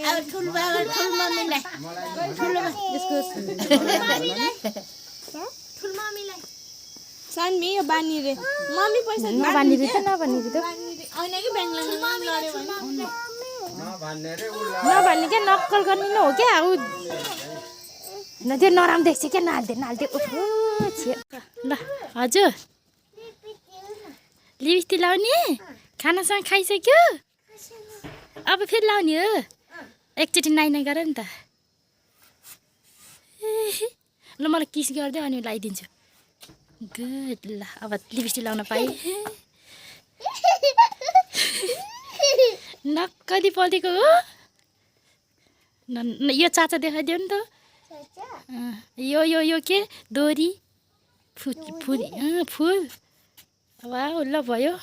अब ठुल बाबा ठुल मम्मीलाई ठुल यसको ठुल मम्मीलाई सानमी यो बानी रे मम्मी पैसा नबानी रे त नबानी रे त होइन कि ब्याङ्क लड्यो भने नभन्ने क्या नक्कल गर्ने न हो क्या ऊ न त्यो नराम्रो देख्छ क्या नाल्दै नाल्दै ओहो छियो ल हजुर लिपस्टिक लाउने खानासँग खाइसक्यो अब फेरि लाउने हो एकचोटि नाइ गर नि त ल मलाई किस गर्दै अनि लगाइदिन्छु गुड ल अब लिपस्टिक लाउन पाएँ नक्कली पलेको हो यो चाचा देखाइदियो नि त यो के डोरी फुल फुल वा ल भयो